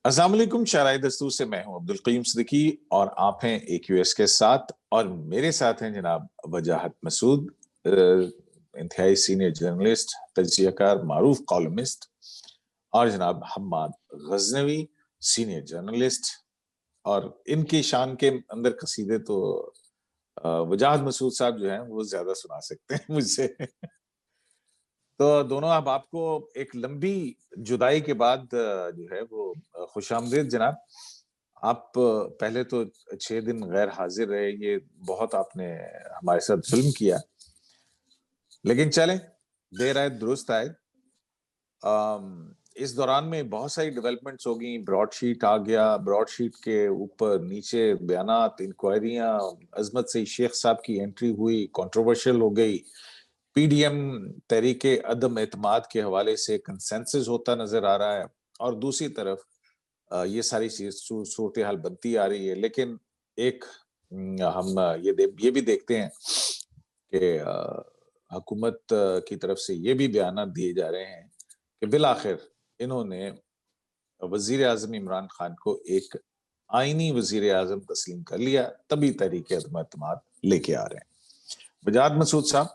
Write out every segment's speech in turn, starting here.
السلام علیکم. شاہراہ دستور سے میں ہوں عبدالقیوم صدیقی اور آپ ہیں اے کیو ایس کے ساتھ، اور میرے ساتھ ہیں جناب وجاہت مسعود، انتہائی سینئر جرنلسٹ، تجزیہ کار، معروف کالمسٹ، اور جناب حماد غزنوی، سینئر جرنلسٹ. اور ان کی شان کے اندر قصیدے تو وجاہت مسعود صاحب جو ہیں وہ زیادہ سنا سکتے ہیں مجھ سے. تو دونوں اب آپ کو ایک لمبی جدائی کے بعد جو ہے وہ خوش آمدید جناب. آپ پہلے تو 6 دن غیر حاضر رہے، یہ بہت آپ نے ہمارے ساتھ ظلم کیا، لیکن چلیں دیر آئے درست آئے. اس دوران میں بہت ساری ڈیولپمنٹس ہو گئیں. براڈ شیٹ آ گیا، براڈ شیٹ کے اوپر نیچے بیانات، انکوائریاں، عظمت سے شیخ صاحب کی انٹری ہوئی، کنٹروورشل ہو گئی. پی ڈی ایم تحریک عدم اعتماد کے حوالے سے کنسنسس ہوتا نظر آ رہا ہے، اور دوسری طرف یہ ساری صورتحال بنتی آ رہی ہے. لیکن ایک ہم یہ بھی دیکھتے ہیں کہ حکومت کی طرف سے یہ بھی بیانات دیے جا رہے ہیں کہ بالآخر انہوں نے وزیر اعظم عمران خان کو ایک آئینی وزیر اعظم تسلیم کر لیا، تبھی تحریک عدم اعتماد لے کے آ رہے ہیں. وجاہت مسعود صاحب،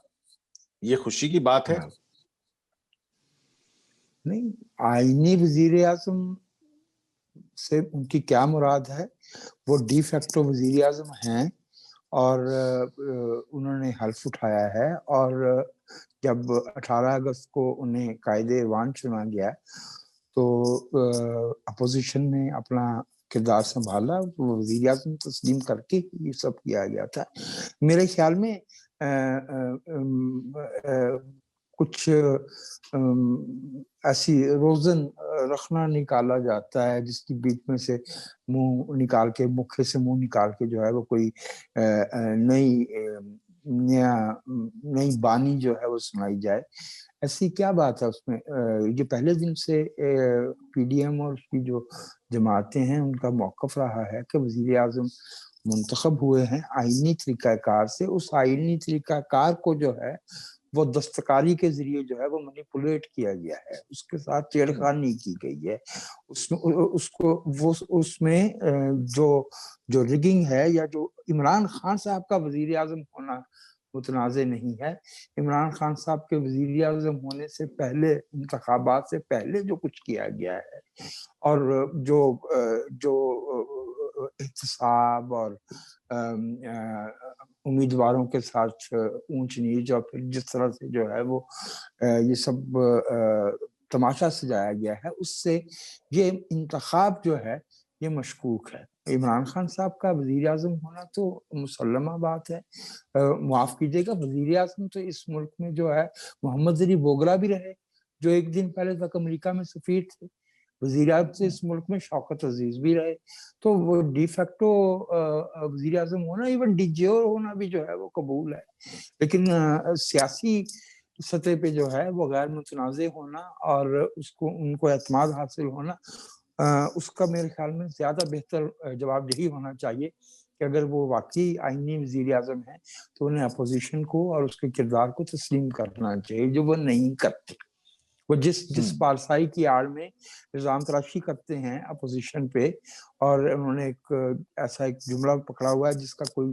یہ خوشی کی بات ہے؟ نہیں، آئینی وزیر اعظم سے ان کی کیا مراد ہے؟ وہ ڈی فیکٹو وزیر اعظم ہیں اور انہوں نے حلف اٹھایا ہے، اور جب 18 اگست کو انہیں قائد ایوان چنا گیا تو اپوزیشن نے اپنا کردار سنبھالا، وزیر اعظم تسلیم کر کے یہ سب کیا گیا تھا. میرے خیال میں کچھ ایسی روزن رکھنا نکالا جاتا ہے جس کی بیچ میں سے منہ نکال کے، مکھے سے منہ نکال کے جو ہے وہ کوئی نئی بانی جو ہے وہ سنائی جائے. ایسی کیا بات ہے اس میں؟ یہ پہلے دن سے پی ڈی ایم اور اس کی جو جماعتیں ہیں ان کا موقف رہا ہے کہ وزیر اعظم منتخب ہوئے ہیں آئینی طریقہ کار سے. اس آئینی طریقہ کار کو جو ہے وہ دستکاری کے ذریعے جو ہے وہ مینیپولیٹ کیا گیا ہے، اس کے ساتھ چھیڑخانی کی گئی ہے. اس میں جو ریگنگ ہے، یا جو عمران خان صاحب کا وزیر اعظم ہونا متنازع نہیں ہے. عمران خان صاحب کے وزیر اعظم ہونے سے پہلے، انتخابات سے پہلے جو کچھ کیا گیا ہے، اور جو احتساب اور امیدواروں کے ساتھ اونچ نیچ، اور پھر جس طرح سے جو ہے وہ یہ سب تماشا سجایا گیا ہے، اس سے یہ انتخاب جو ہے یہ مشکوک ہے. عمران خان صاحب کا وزیر اعظم ہونا تو مسلمہ بات ہے. معاف کیجیے گا، وزیر اعظم تو اس ملک میں جو ہے محمد ظریف بوگرا بھی رہے، جو ایک دن پہلے تک امریکہ میں سفیر تھے. وزیر اعظم سے اس ملک میں شوکت عزیز بھی رہے. تو وہ ڈی فیکٹو وزیر اعظم ہونا، ایون ڈی جی او ہونا بھی جو ہے وہ قبول ہے. لیکن سیاسی سطح پہ جو ہے وہ غیر متنازع ہونا اور ان کو اعتماد حاصل ہونا، اس کا میرے خیال میں زیادہ بہتر جواب یہی ہونا چاہیے کہ اگر وہ واقعی آئینی وزیر اعظم ہیں تو انہیں اپوزیشن کو اور اس کے کردار کو تسلیم کرنا چاہیے، جو وہ نہیں کرتے. وہ جس پالسائی کی آڑ میں الزام تراشی کرتے ہیں اپوزیشن پہ، اور انہوں نے ایسا ایک جملہ پکڑا ہوا ہے جس کا کوئی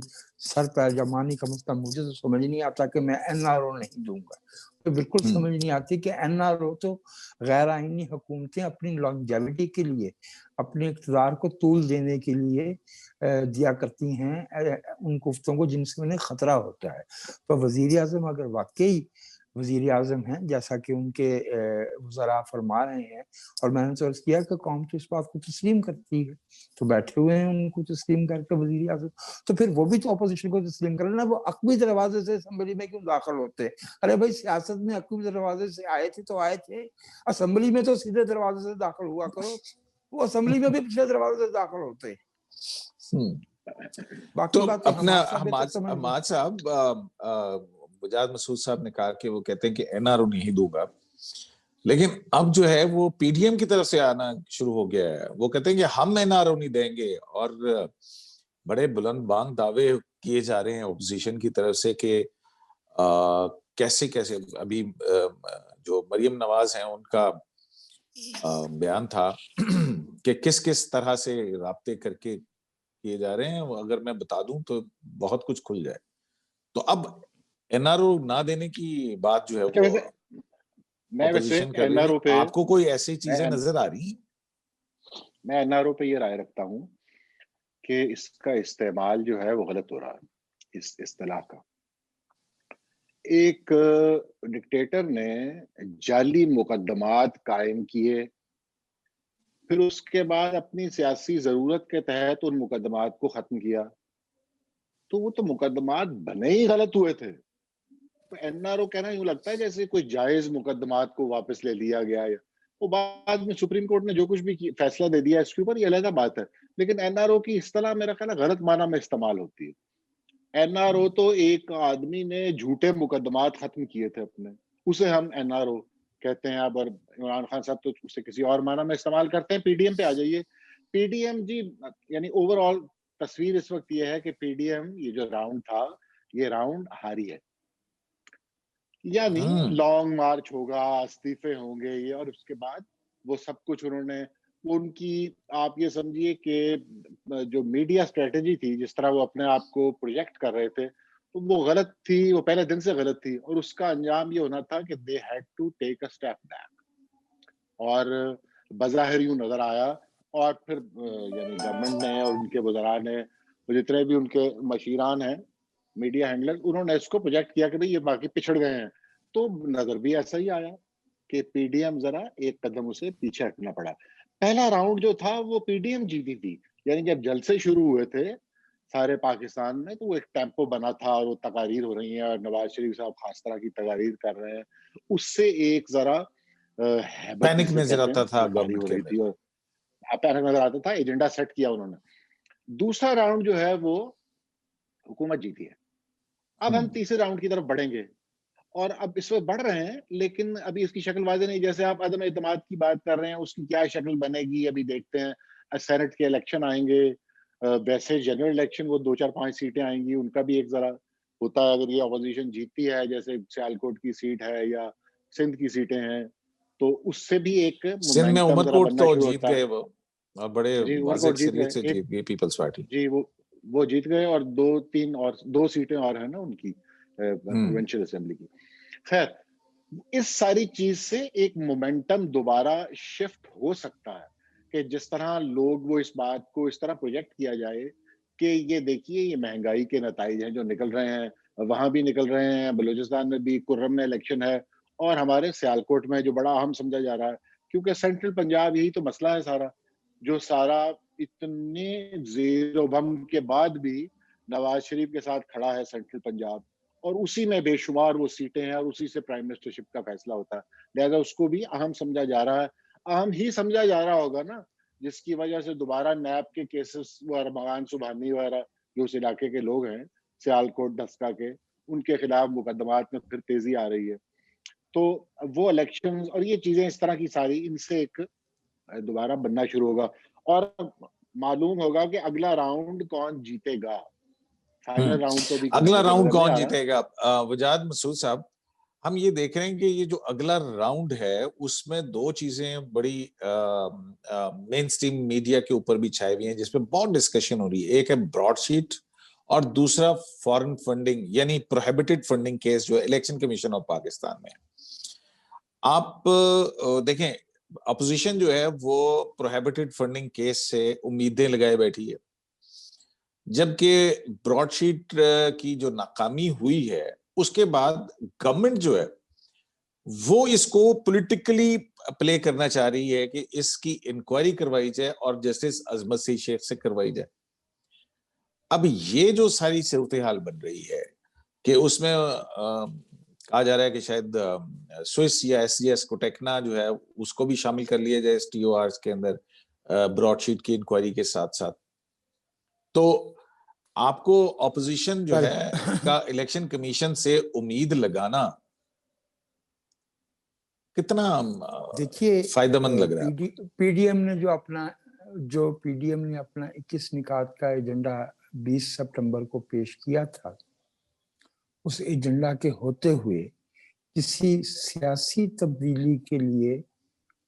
سر پیر یا معنی کم از کم مجھے تو سمجھ نہیں آتا کہ میں این آر او نہیں دوں گا. تو بالکل سمجھ نہیں آتی کہ این آر او تو غیر آئینی حکومتیں اپنی لانگیویٹی کے لیے، اپنے اقتدار کو طول دینے کے لیے دیا کرتی ہیں ان قوتوں کو جن سے انہیں خطرہ ہوتا ہے. تو وزیر اعظم اگر واقعی وزیر اعظم ہیں جیسا کہ ان کے وزراء فرما رہے ہیں، اور میں نے تو عرض کیا کہ قوم تو اس بات کو تسلیم کرتی ہے، تو بیٹھے ہوئے ہیں ان کو تسلیم کر کے وزیر اعظم، تو پھر وہ بھی تو اپوزیشن کو تسلیم کریں نا. وہ عقبی دروازے سے اسمبلی میں کیوں داخل ہوتے؟ ارے بھائی، سیاست میں عقبی دروازے سے آئے تھے تو آئے تھے، اسمبلی میں تو سیدھے دروازے سے داخل ہوا کرو. وہ اسمبلی میں بھی پچھلے دروازے سے داخل ہوتے. باقی تو باتیں اپنا حماد صاحب، وجاہت مسعود صاحب نے کہا کہ وہ کہتے ہیں کہ این آر او نہیں دوں گا، لیکن اب جو ہے وہ پی ڈی ایم کی طرف سے آنا شروع ہو گیا ہے. وہ کہتے ہیں کہ ہم این آر او نہیں دیں گے، اور بڑے بلند بانگ دعوے کیے جا رہے ہیں اپوزیشن کی طرف سے کہ کیسے ابھی جو مریم نواز ہیں ان کا بیان تھا کہ کس کس طرح سے رابطے کر کے کیے جا رہے ہیں، اگر میں بتا دوں تو بہت کچھ کھل جائے. تو اب این آر او نہ دینے کی بات جو ہے اچھا، وہ ویسے میں اپوزیشن کر این رہی آر ہے. او پہ آپ کو کوئی ایسی چیزیں نظر آ رہی ہیں؟ میں این آر او پہ یہ رائے رکھتا ہوں کہ اس کا استعمال جو ہے وہ غلط ہو رہا ہے اس اصطلاح کا. ایک ڈکٹیٹر نے جعلی مقدمات قائم کیے، پھر اس کے بعد اپنی سیاسی ضرورت کے تحت ان مقدمات کو ختم کیا. تو وہ تو مقدمات بنے ہی غلط ہوئے تھے. تو این آر او کہنا یوں لگتا ہے جیسے کوئی جائز مقدمات کو واپس لے لیا گیا ہے. وہ بعد میں سپریم کورٹ نے جو کچھ بھی فیصلہ دے دیا اس کے اوپر، یہ علیحدہ بات ہے. لیکن این آر او کی اصطلاح میرا خیال ہے غلط معنی میں استعمال ہوتی ہے. این آر او تو ایک آدمی نے جھوٹے مقدمات ختم کیے تھے اپنے، اسے ہم این آر او کہتے ہیں. اب اور عمران خان صاحب تو اسے کسی اور معنی میں استعمال کرتے ہیں. پی ڈی ایم پہ آ جائیے. پی ڈی ایم جی، یعنی اوور آل تصویر اس وقت یہ ہے کہ پی ڈی ایم یہ جو راؤنڈ تھا یہ راؤنڈ ہاری ہے. یعنی لانگ مارچ ہوگا، استعفے ہوں گے یہ، اور اس کے بعد وہ سب کچھ انہوں نے، ان کی آپ یہ سمجھیے کہ جو میڈیا اسٹریٹجی تھی، جس طرح وہ اپنے آپ کو پروجیکٹ کر رہے تھے، وہ غلط تھی. وہ پہلے دن سے غلط تھی، اور اس کا انجام یہ ہونا تھا کہ they had to take a step back. اور بظاہر یوں نظر آیا، اور پھر یعنی گورنمنٹ نے اور ان کے وزراء نے، جتنے بھی ان کے مشیران ہیں، میڈیا ہینڈلر، انہوں نے اس کو پروجیکٹ کیا کہ بھئی یہ باقی پچھڑ گئے ہیں. تو نظر بھی ایسا ہی آیا کہ پی ڈی ایم ذرا ایک قدم اسے پیچھے ہٹنا پڑا. پہلا راؤنڈ جو تھا وہ پی ڈی ایم جیتی تھی. یعنی جب جلسے شروع ہوئے تھے سارے پاکستان میں، تو وہ ایک ٹیمپو بنا تھا، اور وہ تقاریر ہو رہی ہیں، اور نواز شریف صاحب خاص طرح کی تقاریر کر رہے ہیں. اس سے ایک ذرا ہیبت پینک جسے نظر کہتے ہیں آتا تھا وہ تاری گورنمنٹ ہو کے رہی اندر. تھی، اور پینک نظر آتا تھا. ایجنڈا سیٹ کیا انہوں نے. دوسرا راؤنڈ جو ہے وہ حکومت جیتی ہے. اب ہم تیسرے راؤنڈ کی طرف بڑھیں گے، اور اب اس وقت بڑھ رہے ہیں، لیکن ابھی اس کی شکل واضح نہیں. جیسے آپ عدم اعتماد کی بات کر رہے ہیں، اس کی کیا شکل بنے گی ابھی دیکھتے ہیں. سینٹ کے الیکشن آئیں گے، ویسے جنرل الیکشن وہ 2-4-5 سیٹیں آئیں گی، ان کا بھی ایک ذرا ہوتا ہے. اگر یہ اپوزیشن جیتتی ہے، جیسے سیالکوٹ کی سیٹ ہے یا سندھ کی سیٹیں ہیں، تو اس سے بھی ایک سندھ میں مومنٹم عمر ذرا کوٹ بننا تو شروع جیت ہوتا ہے. گئے وہ، اور بڑے جی، عمر واضح کوٹ جیت اکثریت گئے. سے جیت گئی پیپلز پارٹی. جی، وہ جیت گئے، اور 2-3 اور 2 سیٹیں اور ہیں نا ان کی پروونشل اسمبلی کی. خیر، اس ساری چیز سے ایک مومنٹم دوبارہ شفٹ ہو سکتا ہے کہ جس طرح لوگ وہ اس بات کو اس طرح پروجیکٹ کیا جائے کہ یہ دیکھیے یہ مہنگائی کے نتائج ہیں جو نکل رہے ہیں، وہاں بھی نکل رہے ہیں، بلوچستان میں بھی، کرم میں الیکشن ہے، اور ہمارے سیالکوٹ میں جو بڑا اہم سمجھا جا رہا ہے، کیونکہ سینٹرل پنجاب یہی تو مسئلہ ہے سارا، جو سارا اتنے زیر و بم کے بعد بھی نواز شریف کے ساتھ کھڑا ہے سینٹرل پنجاب، اور اسی میں بے شمار وہ سیٹیں ہیں، اور اسی سے پرائم منسٹرشپ کا فیصلہ ہوتا ہے. لہذا اس کو بھی اہم سمجھا جا رہا ہے. اہم ہی سمجھا جا رہا ہوگا نا، جس کی وجہ سے دوبارہ نیب کے کیسز، وہ ارمغان سبحانی وغیرہ جو اس علاقے کے لوگ ہیں، سیالکوٹ ڈھسکا کے، ان کے خلاف مقدمات میں پھر تیزی آ رہی ہے. تو وہ الیکشنز اور یہ چیزیں اس طرح کی ساری، ان سے ایک دوبارہ بننا شروع ہوگا، اور معلوم ہوگا کہ اگلا راؤنڈ کون جیتے گا. فائنل راؤنڈ تو بھی اگلا مجھے راؤنڈ نظر نہیں کون آ رہا. جیتے گا؟ وجاد مسعود صاحب، ہم یہ دیکھ رہے ہیں کہ یہ جو اگلا راؤنڈ ہے اس میں 2 چیزیں بڑی مین سٹریم میڈیا کے اوپر بھی چھائے ہوئی ہیں، جس پہ بہت ڈسکشن ہو رہی ہے. ایک ہے براڈ شیٹ، اور دوسرا فارن فنڈنگ، یعنی پروہیبٹڈ فنڈنگ کیس جو الیکشن کمیشن آف پاکستان میں. آپ دیکھیں اپوزیشن جو ہے وہ پروہیبٹڈ فنڈنگ کیس سے امیدیں لگائے بیٹھی ہے، جبکہ براڈ شیٹ کی جو ناکامی ہوئی ہے اس کے بعد گورنمنٹ جو ہے وہ اس کو پولیٹیکلی پلے کرنا چاہ رہی ہے کہ اس کی انکوائری کروائی جائے اور جسٹس عظمت سی شیخ سے کروائی جائے. اب یہ جو ساری صورتحال بن رہی ہے کہ اس میں کہا جا رہا ہے کہ شاید سوئس یا ایس جی ایس کوٹیکنا جو ہے اس کو بھی شامل کر لیا جائے اس ٹی او آرز کے اندر براڈ شیٹ کی انکوائری کے ساتھ ساتھ. تو آپ کو اپوزیشن جو ہے کا الیکشن کمیشن سے امید لگانا کتنا دیکھیے فائدہ مند لگ رہا ہے؟ پی ڈی ایم نے پی ڈی ایم نے اپنا 21 نکات کا ایجنڈا 20 سپٹمبر کو پیش کیا تھا، اس ایجنڈا کے ہوتے ہوئے کسی سیاسی تبدیلی کے لیے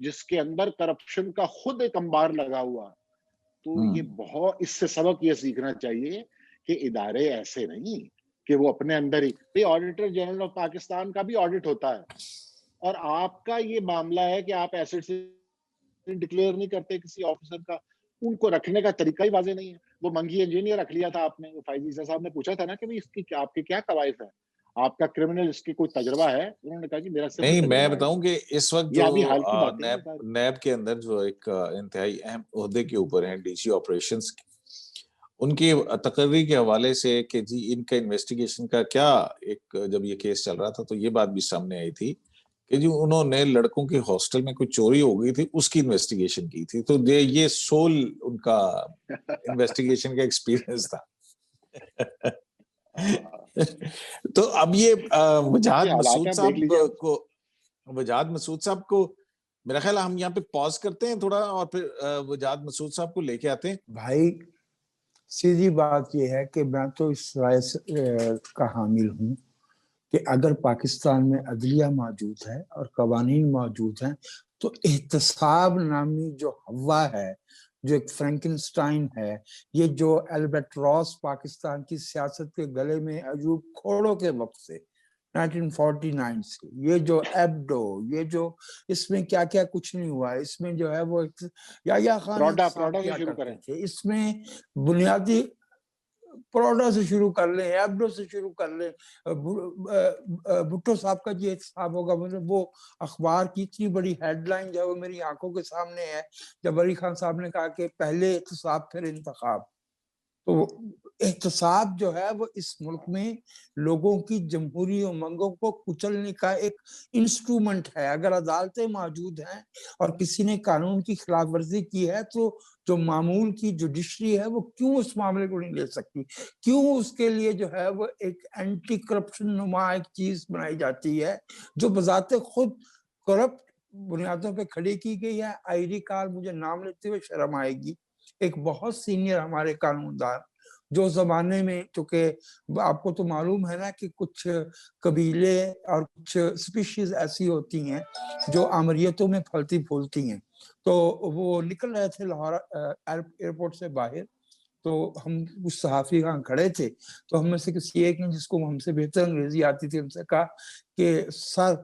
جس کے اندر کرپشن کا خود ایک انبار لگا ہوا. تو یہ بہت, اس سے سبق یہ سیکھنا چاہیے کہ ادارے ایسے نہیں کہ وہ اپنے اندر ہی, آڈیٹر جنرل آف پاکستان کا بھی آڈٹ ہوتا ہے, اور آپ کا یہ معاملہ ہے کہ آپ ایسٹ ڈکلیئر نہیں کرتے کسی آفیسر کا, ان کو رکھنے کا طریقہ ہی واضح نہیں ہے. وہ منگی انجینئر رکھ لیا تھا آپ نے, فائز عیسیٰ صاحب نے پوچھا تھا نا کہ اس کی آپ کے کیا قوائف ہے, آپ کا کرمنل اس کی کوئی تجربہ ہے؟ انہوں نے کہا کہ میرا صرف نہیں, میں تجربہ ہے. بتاؤں کہ اس وقت یہ ابھی جو حال کی باتیں ہیں. نیب کے اندر جو ایک انتہائی اہم عہدے کے اوپر ہیں ڈی سی آپریشنز, ان کی تقرری کے حوالے سے کہ جی ان کا انویسٹیگیشن کا کیا, ایک جب یہ کیس چل رہا تھا تو یہ بات بھی سامنے آئی تھی کہ جی انہوں نے لڑکوں کے ہاسٹل میں کوئی چوری ہو گئی تھی, اس کی انویسٹیگیشن کی تھی. تو یہ سول ان کا انویسٹیگیشن کا ایکسپیرینس تھا. تو اب یہ وجاہت مسعود صاحب کو میرا خیال ہم یہاں پہ پاز کرتے ہیں تھوڑا, اور پھر وجاہت مسعود صاحب کو لے کے آتے ہیں. بھائی سیدھی بات یہ ہے کہ میں تو اس رائے کا حامل ہوں کہ اگر پاکستان میں عدلیہ موجود ہے اور قوانین موجود ہیں تو احتساب نامی جو ہوا ہے, جو ایک فرینکنسٹائن ہے, یہ جو البیٹراس پاکستان کی سیاست کے گلے میں ایوب کھوڑوں کے وقت سے 1949 سے, یہ جو ایبڈو, یہ جو اس میں کیا کیا کچھ نہیں ہوا, اس میں جو ہے وہ یا خان احتساب کیا کرتے تھے, اس میں بنیادی پروڈا سے شروع کر لیں, ایبڈو سے شروع کر لیں, بھٹو صاحب کا جو احتساب ہوگا, وہ اخبار کی اتنی بڑی ہیڈ لائن جو ہے وہ میری آنکھوں کے سامنے ہے, جب علی خان صاحب نے کہا کہ پہلے احتساب پھر انتخاب. تو احتساب جو ہے وہ اس ملک میں لوگوں کی جمہوری امنگوں کو کچلنے کا ایک انسٹرومنٹ ہے. اگر عدالتیں موجود ہیں اور کسی نے قانون کی خلاف ورزی کی ہے تو جو معمول کی جوڈیشری ہے وہ کیوں اس معاملے کو نہیں لے سکتی, کیوں اس کے لیے جو ہے وہ ایک اینٹی کرپشن نما ایک چیز بنائی جاتی ہے جو بذات خود کرپٹ بنیادوں پہ کھڑی کی گئی ہے. آئیری کار, مجھے نام لیتے ہوئے شرم آئے گی, ایک بہت سینئر ہمارے قانون دان جو زمانے میں, چونکہ آپ کو تو معلوم ہے نا کہ کچھ قبیلے اور کچھ سپیشیز ایسی ہوتی ہیں جو آمریتوں میں پھلتی پھولتی ہیں, تو وہ نکل رہے تھے لاہور ایئرپورٹ سے باہر, تو ہم اس صحافی کہاں کھڑے تھے, تو ہم میں سے کسی ایک نے, جس کو ہم سے بہتر انگریزی آتی تھی, ہم سے کہا کہ سر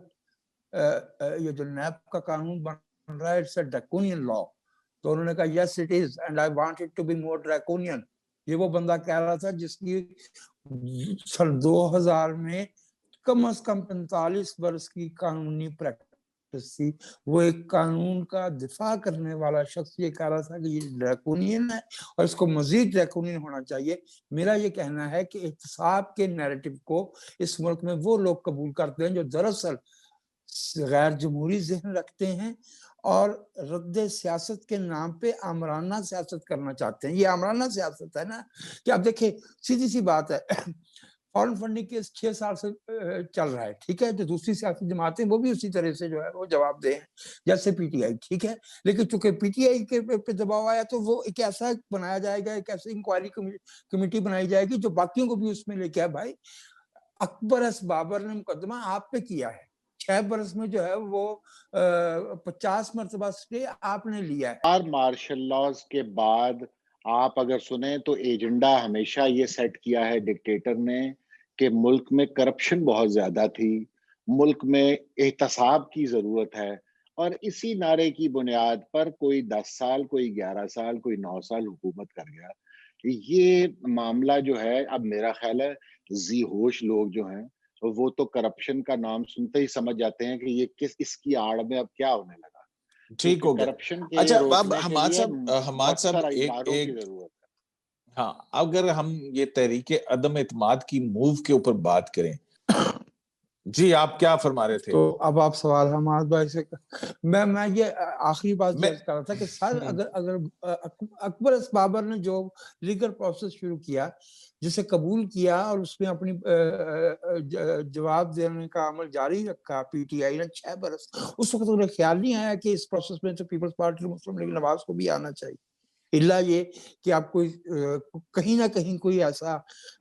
یہ جو نیب کا قانون بن رہا ہے اٹس اے ڈریکونین لا. تو انہوں نے کہا yes it is and I want it to be more draconian. یہ وہ بندہ کہہ رہا تھا جس کی سن 2000 میں کم از کم 45 برس کی قانونی پریکٹس تھی. وہ ایک قانون کا دفاع کرنے والا شخص یہ کہہ رہا تھا کہ یہ ڈریکونین ہے اور اس کو مزید ڈریکونین ہونا چاہیے. میرا یہ کہنا ہے کہ احتساب کے نیریٹو کو اس ملک میں وہ لوگ قبول کرتے ہیں جو دراصل غیر جمہوری ذہن رکھتے ہیں اور رد سیاست کے نام پہ آمرانہ سیاست کرنا چاہتے ہیں. یہ آمرانہ سیاست ہے نا, کہ اب دیکھیں سیدھی سی بات ہے, فارن فنڈنگ کیس 6 سال سے چل رہا ہے, ٹھیک ہے, جو دوسری سیاسی جماعتیں وہ بھی اسی طرح سے جو ہے وہ جواب دیں جیسے پی ٹی آئی, ٹھیک ہے, لیکن چونکہ پی ٹی آئی کے پہ دباؤ آیا تو وہ ایک ایسا بنایا جائے گا, ایک ایسی انکوائری کمیٹی بنائی جائے گی جو باقیوں کو بھی اس میں لے کے آئے. بھائی اکبر اس بابر نے مقدمہ آپ پہ کیا ہے, 6 برس میں جو ہے وہ 50 مرتبہ سٹے آپ نے لیا ہے. مارشل لاز کے بعد آپ اگر سنیں تو ایجنڈا ہمیشہ یہ سیٹ کیا ہے ڈکٹیٹر نے کہ ملک میں کرپشن بہت زیادہ تھی, ملک میں احتساب کی ضرورت ہے, اور اسی نعرے کی بنیاد پر کوئی 10 سال, کوئی 11 سال, کوئی 9 سال حکومت کر گیا. یہ معاملہ جو ہے, اب میرا خیال ہے ذی ہوش لوگ جو ہیں وہ تو کرپشن کا نام سنتے ہی سمجھ جاتے ہیں کہ یہ اس کی آڑ میں اب کیا ہونے لگا. ٹھیک ہو گیا. اچھا اب حماد صاحب ایک ہاں, اگر ہم یہ تحریک عدم اعتماد کی موو کے اوپر بات کریں, جی آپ کیا فرما رہے تھے؟ تو اب آپ سوال حماد بھائی سے, میں یہ آخری بات درج کر رہا تھا کہ سر اگر اکبر اس بابر نے جو لیگل پروسیس شروع کیا, جسے قبول کیا اور اس میں اپنی جواب دینے کا عمل جاری رکھا پی ٹی آئی نے 6 برس, اس وقت انہیں خیال نہیں آیا کہ اس پروسیس میں تو پیپلز پارٹی مسلم لیگ نواز کو بھی آنا چاہیے. الا یہ کہ آپ کوئی کہیں نہ کہیں کوئی ایسا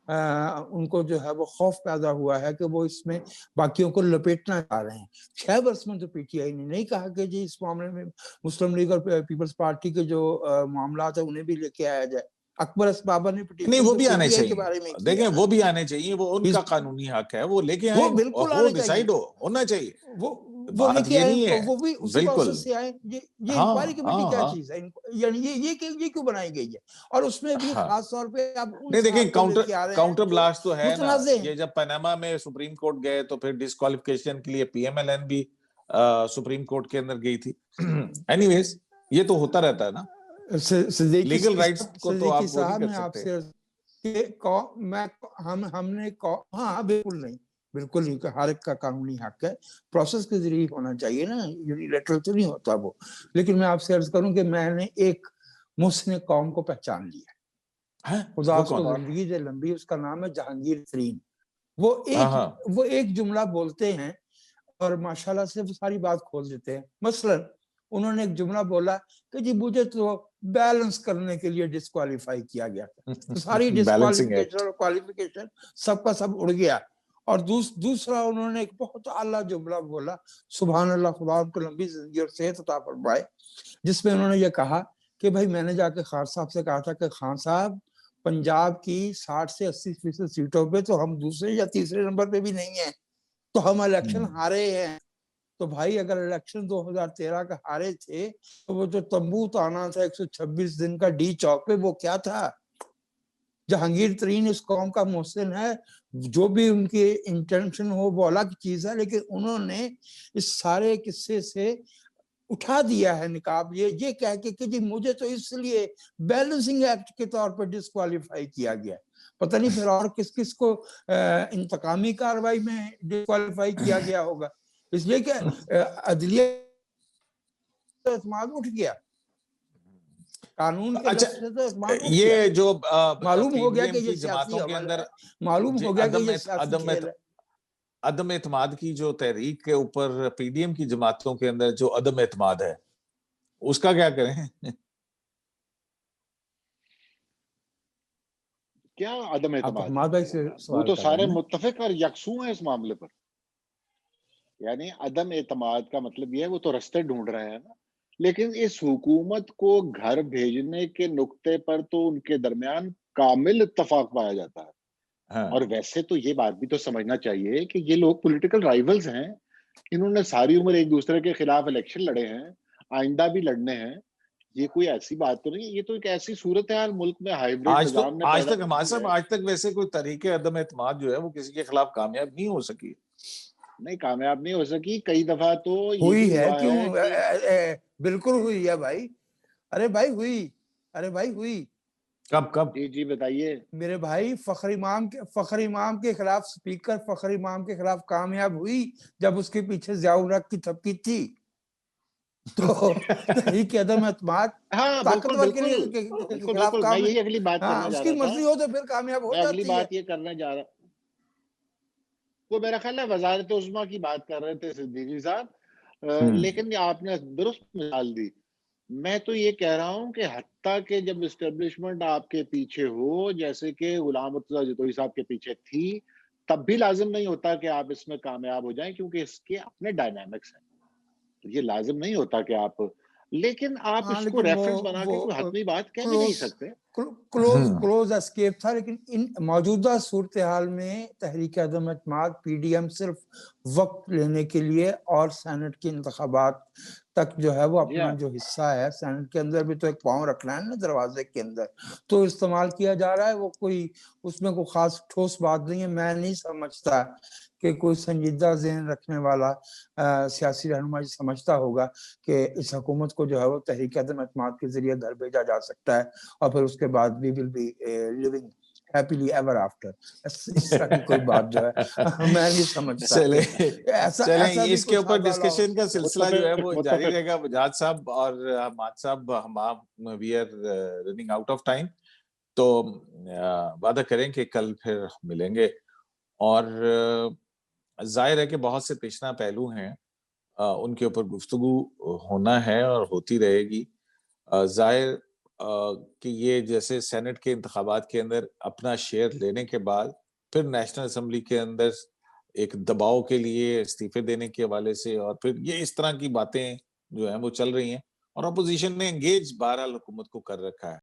ان کو جو ہے وہ خوف پیدا ہوا ہے کہ وہ اس میں باقیوں کو لپیٹنا چاہ رہے ہیں. 6 برس میں تو پی ٹی آئی نے نہیں کہا کہ جی اس معاملے میں مسلم لیگ اور پیپلز پارٹی کے جو معاملات ہیں انہیں بھی لے کے آیا جائے. اکبر اسبابہ نے نہیں وہ بھی آنے PTI کے چاہیے, بارے میں دیکھیں وہ بھی آنے چاہیے, وہ ان کا قانونی حق ہے, وہ لے کے آئیں, وہ بالکل وہ آنے ڈیسائیڈ چاہیے, ہونا چاہیے, وہ لے بات کے یہ آئے, نہیں ہے. وہ بھی اسی بالکل, پروسیس سے آئے. یہ ہاں انکوائری کمیٹی ہاں کیا ہاں چیز ہے, یعنی یہ کیوں بنائی گئی ہے, اور اس میں بھی ہاں. خاص طور پہ آپ ان نہیں دیکھیں صاحب کو لے کے آ رہے ہیں کاؤنٹر جو بلاسٹ تو ہے نا, متنازع ہیں. یہ جب پاناما میں سپریم کورٹ گئے تو پھر ڈسکوالیفیکیشن کے لیے پی ایم ایل این بھی سپریم کورٹ کے اندر گئی تھی. اینی ویز یہ تو ہوتا رہتا ہے نا, لیگل رائٹس کو تو آپ صدیقی وہ نہیں صاحب کر میں آپ سکتے. سے ہم نے ہاں بالکل نہیں, بالکل نہیں, ہر ایک کا قانونی حق ہے, پروسیس کے ذریعے ہونا چاہیے نا, یونیلیٹرل تو نہیں ہوتا وہ. لیکن میں آپ سے عرض کروں کہ میں نے ایک محسن قوم کو پہچان لیا, خدا اس کو زندگی دے لمبی, اس کا نام ہے جہانگیر ترین. وہ ایک جملہ بولتے ہیں اور ماشاءاللہ سے وہ ساری بات کھول دیتے ہیں. مثلا انہوں نے ایک جملہ بولا کہ جی مجھے تو بیلنس کرنے کے لیے ڈسکوالیفائی کیا گیا تھا, تو ساری ڈسکوالیفیکیشن اور کوالیفیکیشن سب کا سب اڑ گیا. اور دوسرا انہوں نے ایک بہت اعلیٰ جملہ بولا, سبحان اللہ, خدا ان کو لمبی زندگی اور صحت عطا فرمائے, جس میں انہوں نے یہ کہا کہ بھائی میں نے جا کے خان صاحب سے کہا تھا کہ خان صاحب پنجاب کی 60 سے 80% سیٹوں پہ تو ہم دوسرے یا تیسرے نمبر پہ بھی نہیں ہیں, تو ہم الیکشن ہارے ہیں. تو بھائی اگر الیکشن 2013 کا ہارے تھے تو وہ جو تمبو تانا تھا 126 دن کا ڈی چوک پہ, وہ کیا تھا؟ جہانگیر ترین اس قوم کا محسن ہے, جو بھی ان کی انٹینشن ہو وہ الگ چیز ہے, لیکن انہوں نے اس سارے قصے سے اٹھا دیا ہے نقاب, یہ کہہ کے کہ جی مجھے تو اس لیے بیلنسنگ ایکٹ کے طور پر ڈسکوالیفائی کیا گیا. پتہ نہیں پھر اور کس کو انتقامی کاروائی میں ڈسکوالیفائی کیا گیا ہوگا, اس لیے کہ عدلیہ اعتماد اٹھ گیا, قانون کے اچھا لفظ سے تو اعتماد اٹھ گیا. یہ جو معلوم پی ہو ڈی گیا کہ ایم یہ کی سیاسی جماعتوں کے عمل اندر ہے, معلوم ہو گیا کہ یہ سیاسی عدم کھیل ہے. عدم اعتماد کی جو تحریک کے اوپر پی ڈی ایم کی جماعتوں کے اندر جو عدم اعتماد ہے اس کا کیا کریں؟ کیا عدم اعتماد حماد بھائی سے وہ سوال تو کر رہے سارے ہیں. متفق اور یکسو ہیں اس معاملے پر. یعنی عدم اعتماد کا مطلب یہ ہے وہ تو رستے ڈھونڈ رہے ہیں نا, لیکن اس حکومت کو گھر بھیجنے کے نقطے پر تو ان کے درمیان کامل اتفاق پایا جاتا ہے. اور ویسے تو یہ بات بھی تو سمجھنا چاہیے کہ یہ لوگ پولیٹیکل رائیولز ہیں, انہوں نے ساری عمر ایک دوسرے کے خلاف الیکشن لڑے ہیں, آئندہ بھی لڑنے ہیں. یہ کوئی ایسی بات تو نہیں, یہ تو ایک ایسی صورتحال ملک میں ہائیبریڈ نظام نے آج پیدا تک ہمارے صاحب آج تک ویسے کوئی طریقے عدم اعتماد جو ہے وہ کسی کے خلاف کامیاب نہیں ہو سکی. نہیں کامیاب نہیں ہو سکی. کئی دفعہ تو یہ بھی ہوئی ہے, ہوا کیوں ہے کہ بالکل ہوئی ہے بھائی. ارے بھائی ہوئی. کب جی بتائیے. میرے بھائی فخر امام کے خلاف سپیکر فخر امام کے خلاف کامیاب ہوئی جب اس کے پیچھے ضیاء الحق کی تھپکی تھی. تو تحریک عدم اعتماد طاقتور کے خلاف میں یہی اگلی بات ہاں کرنے اس جا کی رہا تھا. مرضی ہو تو پھر کامیاب ہو میں اگلی جاتی ہے. بات یہ کرنے جا رہا, وہ میرا خیال ہے وزارت عظمیٰ کی بات کر رہے تھے صدیقی صاحب, لیکن آپ نے درست مثال دی. میں تو یہ کہہ رہا ہوں کہ حتیٰ کہ جب اسٹیبلشمنٹ آپ کے پیچھے ہو, جیسے کہ غلام مرتضیٰ جتوئی صاحب کے پیچھے تھی, تب بھی لازم نہیں ہوتا کہ آپ اس میں کامیاب ہو جائیں, کیونکہ اس کے اپنے ڈائنامکس ہیں. یہ لازم نہیں ہوتا کہ آپ, لیکن آپ اس کو ریفرنس بنا کے کوئی حتمی بات کہہ بھی نہیں سکتے. کلوز اسکیپ تھا. لیکن ان موجودہ صورتحال میں تحریک عدم اعتماد پی ڈی ایم صرف وقت لینے کے لیے اور سینٹ کے انتخابات تک جو ہے وہ اپنا جو حصہ ہے, سینٹ کے اندر بھی تو ایک پاؤں رکھنا ہے نا دروازے کے اندر, تو استعمال کیا جا رہا ہے. وہ کوئی اس میں کوئی خاص ٹھوس بات نہیں ہے. میں نہیں سمجھتا کہ کوئی سنجیدہ ذہن رکھنے والا سیاسی رہنما سمجھتا ہوگا کہ اس حکومت کو جو ہے وہ تحریک عدم اعتماد کے ذریعے گھر بھیجا جا سکتا ہے اور پھر اس کے بعد we will be living happily ever after. اس طرح کی کوئی بات جو ہے میں نہیں سمجھتا. چلیں اس کے اوپر ڈسکشن کا سلسلہ جو ہے وہ جاری رہے گا. وجاد صاحب اور حماد صاحب, ہم we are running out of time, تو وعدہ کریں کہ کل پھر ملیں گے. اور ظاہر ہے کہ بہت سے پیشنا پہلو ہیں, ان کے اوپر گفتگو ہونا ہے اور ہوتی رہے گی. ظاہر کہ یہ جیسے سینٹ کے انتخابات کے اندر اپنا شیئر لینے کے بعد پھر نیشنل اسمبلی کے اندر ایک دباؤ کے لیے استعفے دینے کے حوالے سے، اور پھر یہ اس طرح کی باتیں جو ہیں وہ چل رہی ہیں، اور اپوزیشن نے انگیج بہرحال حکومت کو کر رکھا ہے۔